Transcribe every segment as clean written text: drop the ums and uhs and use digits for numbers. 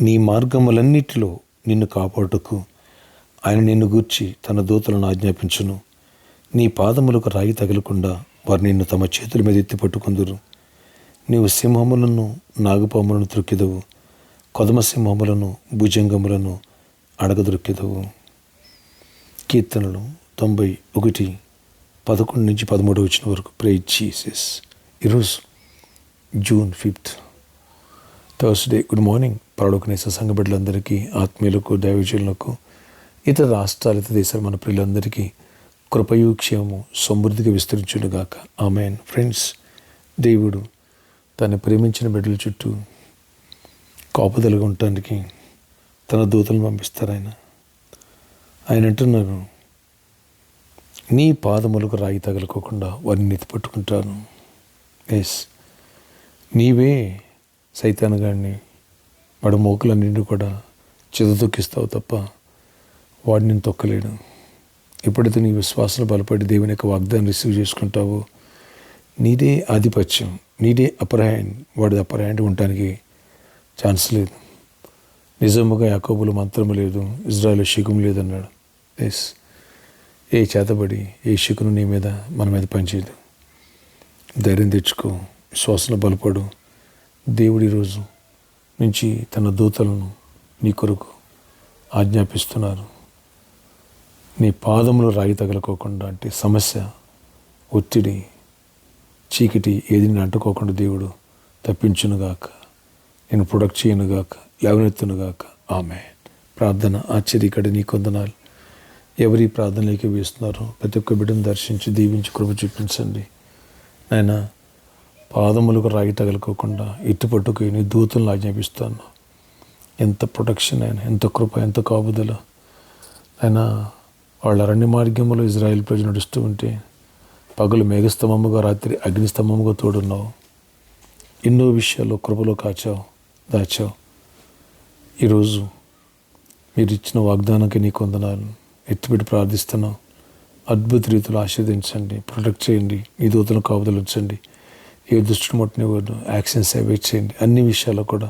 నీ మార్గములన్నిటిలో నిన్ను కాపాడుటకు ఆయన నిన్ను గూర్చి తన దూతలను ఆజ్ఞాపించును. నీ పాదములకు రాయి తగలకుండా వారు నిన్ను తమ చేతుల మీద ఎత్తి పట్టుకుందురు. నీవు సింహములను నాగుపాములను త్రొక్కెదవు, కొదమ సింహములను భుజంగములను అడగదొక్కెదవు. కీర్తనలు 91 11-13 వరకు. Praise Jesus. ఈరోజు జూన్ 5 థర్స్డే. Good morning. పరలోకనేస సంఘ బిడ్డలందరికీ, ఆత్మీయులకు, దైవజనులకు, ఇతర రాష్ట్రాలు, ఇతర దేశాలు మన ప్రియులందరికీ కృపయు క్షేమము సమృద్ధిగా విస్తరించునుగాక. ఆమేన్. ఫ్రెండ్స్, దేవుడు తను ప్రేమించిన బిడ్డల చుట్టూ కాపుదలుగా ఉండటానికి తన దూతలను పంపిస్తారు. ఆయన అంటున్నారు, నీ పాదములకు రాయి తగలకోకుండా వారిని ఎత్తి పట్టుకుంటాను. నీవే సైతాను గాడిని వాడి మోకులన్నింటినీ కూడా చిదతొక్కిస్తావు తప్ప వాడు నేను తొక్కలేడు. ఎప్పుడైతే నీ విశ్వాసాలు బలపడి దేవుని యొక్క వాగ్దానం రిసీవ్ చేసుకుంటావో నీదే ఆధిపత్యం, నీదే అప్పర్ హ్యాండ్. వాడిది అప్పర్ హ్యాండ్ ఉండటానికి ఛాన్స్ లేదు. నిజముగా యాకోబులో మంత్రము లేదు, ఇజ్రాయెల్లో శకునం లేదన్నాడు. ఏ చేతబడి, ఏ శకునం నీ మీద, మన మీద పనిచేయదు. ధైర్యం తెచ్చుకో, విశ్వాసంలో బలపడు. దేవుడు ఈరోజు నుంచి తన దూతలను నీ కొరకు ఆజ్ఞాపిస్తున్నారు. నీ పాదములు రాయి తగలకోకుండా, అంటే సమస్య, ఒత్తిడి, చీకటి ఏది నేను అంటుకోకుండా దేవుడు తప్పించునుగాక, నేను ప్రొడక్ట్ చేయనుగాక, లేవనెత్తునుగాక. ఆమె ప్రార్థన. ఆశ్చర్యకడి నీ కొందనాలు. ఎవరి ప్రార్థనలోకి వేస్తున్నారో ప్రతి ఒక్క బిడ్డను దర్శించి దీవించి కృప చూపించండి. ఆయన పాదములకు రాయి తగలకోకుండా ఎత్తుపట్టుకు నీ దూతలను ఆజ్ఞాపిస్తాను. ఎంత ప్రొటెక్షన్ ఆయన, ఎంత కృప, ఎంత కాపుదల. ఆయన వాళ్ళ అరణ్య మార్గంలో ఇజ్రాయేల్ ప్రజలు నడుస్తూ ఉంటే పగలు మేఘస్తంభముగా, రాత్రి అగ్నిస్తంభముగా తోడున్నావు. ఎన్నో విషయాల్లో కృపలో కాచావు, దాచావు. ఈరోజు మీరు ఇచ్చిన వాగ్దానానికి నీ కొందనాలు ఎత్తిపెట్టి ప్రార్థిస్తున్నావు. అద్భుత రీతిలో ఆశీర్వదించండి, ప్రొటెక్ట్ చేయండి, నీ దూతలను కాపుదలు ఉంచండి. ఏ దుష్టుని ముట్టనివ్వద్దు, యాక్సిడెంట్స్ అవాయిడ్ చేయండి. అన్ని విషయాల్లో కూడా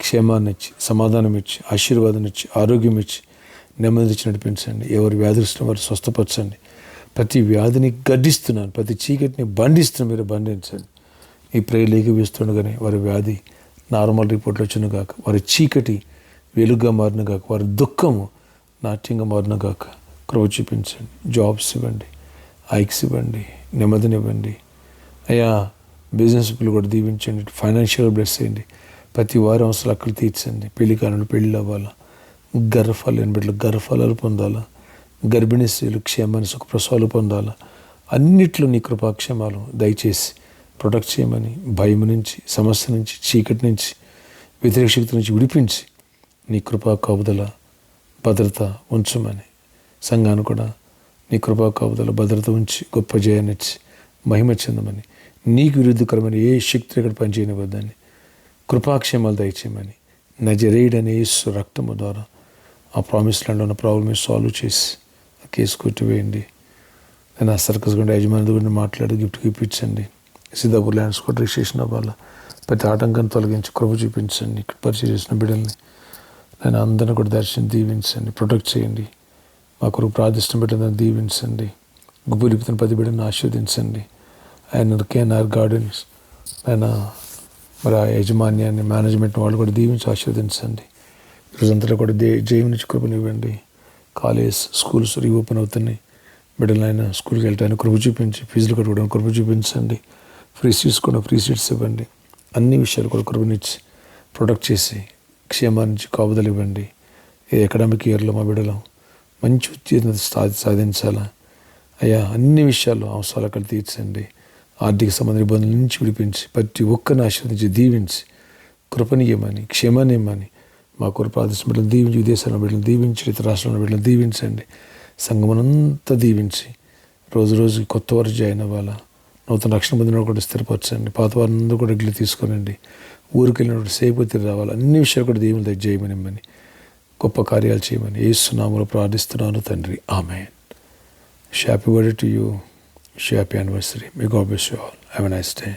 క్షేమాన్ని ఇచ్చి, సమాధానం ఇచ్చి, ఆశీర్వాదం ఇచ్చి, ఆరోగ్యం ఇచ్చి, నెమ్మది ఇచ్చి నడిపించండి. ఎవరు వ్యాధిస్తున్న వారు స్వస్థపరచండి. ప్రతి వ్యాధిని గడ్డిస్తున్నాను, ప్రతి చీకటిని బంధిస్తున్నాను, మీరు బంధించండి. ఈ ప్రేయర్లోకి వేస్తుండగానే వారి వ్యాధి నార్మల్ రిపోర్ట్లు వచ్చినగాక, వారి చీకటి వెలుగుగా మారినగాక, వారి దుఃఖము నాట్యంగా మారినగాక. కృప చూపించండి. జాబ్స్ ఇవ్వండి, ఐక్స్ ఇవ్వండి, నెమ్మదినివ్వండి. అయ్యా, బిజినెస్ పీపుల్ కూడా దీవించండి, ఫైనాన్షియల్ బ్లెస్ చేయండి. ప్రతి వారం అవసరాలు అక్కడ తీర్చండి. పెళ్లి కాలంలో పెళ్ళి అవ్వాలా, గర్భఫలాలు లేని బిడ్డలు గర్భఫలాలు పొందాలా, గర్భిణీ స్త్రీలు క్షేమాన్ని, సుఖప్రసవాలు పొందాలా. అన్నిట్లో నీ కృపాక్షేమాలు దయచేసి ప్రొటెక్ట్ చేయమని, భయం నుంచి, సమస్య నుంచి, చీకటి నుంచి, వ్యతిరేక శక్తి నుంచి విడిపించి నీ కృపా కాపుదల భద్రత ఉంచమని, సంఘాన్ని కూడా నీ కృపా కాపుదల భద్రత ఉంచి గొప్ప జయాన్నిచ్చి మహిమ చెందమని, నీకు విరుద్ధకరమైన ఏ శక్తి ఇక్కడ పనిచేయనివ్వద్దని కృపాక్షేమాలు దయచేయమని, నజరేయుడనే యేసు రక్తము ద్వారా ఆ ప్రామిస్ ల్యాండ్లో ఉన్న ప్రాబ్లమ్ సాల్వ్ చేసి ఆ కేసు కొట్టివేయండి. నేను ఆ సర్కస్ గుండా యజమాని గురించి మాట్లాడి గిఫ్ట్ ఇప్పించండి. సిద్ధాపూర్ ల్యాండ్స్ కూడా రిజిస్ట్రేషన్ అవ్వాలా. ప్రతి ఆటంకాన్ని తొలగించి కృప చూపించండి. ఇక్కడ పరిచయం చేసిన బిడ్డల్ని నేను అందరిని కూడా దర్శనం దీవించండి, ప్రొటెక్ట్ చేయండి. మా కొరకు ప్రార్థిస్తున్న బిడ్డలను దీవించండి. గుబులిపుతున్న ప్రతి బిడ్డను ఆశీర్వదించండి. ఆయన కేఎన్ఆర్ గార్డెన్స్ ఆయన మరి ఆ యాజమాన్యాన్ని, మేనేజ్మెంట్ వాళ్ళు కూడా దీవించి ఆశీర్వదించండి. రోజంతా కూడా జయం నుంచి కృపనివ్వండి. కాలేజ్, స్కూల్స్ రీఓపెన్ అవుతున్నాయి. బిడ్డలు ఆయన స్కూల్కి వెళ్ళటానికి కృప చూపించి, ఫీజులు కట్టుకోవడానికి కృప చూపించండి. ఫ్రీ సీట్స్ కూడా ఫ్రీ సీట్స్ ఇవ్వండి. అన్ని విషయాలు కూడా కృపనిచ్చి ప్రొటెక్ట్ చేసి క్షేమాన్ని కాపుదలు ఇవ్వండి. ఈ అకాడమిక్ ఇయర్లో మా బిడ్డలు మంచి ఉత్తీర్ణత సాధించాలా. అయ్యా, అన్ని విషయాల్లో అవసరాలు అక్కడ తీర్చండి. ఆర్థిక సంబంధ ఇబ్బందుల నుంచి విడిపించి ప్రతి ఒక్కరిని ఆశీర్వదించి దీవించి కృపనీయమని, క్షేమాన్ని ఇమ్మని మా కొరకు ప్రార్థిస్తున్న బిడ్డలు దీవించి, విదేశాల్లో బిడ్డలు దీవించి, ఇతర రాష్ట్రంలో బిడ్డలు దీవించండి. సంఘమనంతా దీవించి రోజు రోజు కొత్త వారు జాయిన్ అవ్వాలా. నూతన రక్షణ పొందిన కూడా స్థిరపరచండి. పాత వారిని కూడా ఇడ్లు తీసుకోనండి. ఊరికి వెళ్ళినప్పుడు సేపు తిరిగి రావాలి. అన్ని విషయాలు కూడా దేవుని దగ్గర చేయమనిమ్మని, గొప్ప కార్యాలు చేయమని యేసు నామములో ప్రార్థిస్తున్నాను తండ్రి. ఆమేన్. Happy birthday to you. Happy anniversary. May God bless you all. Have a nice day.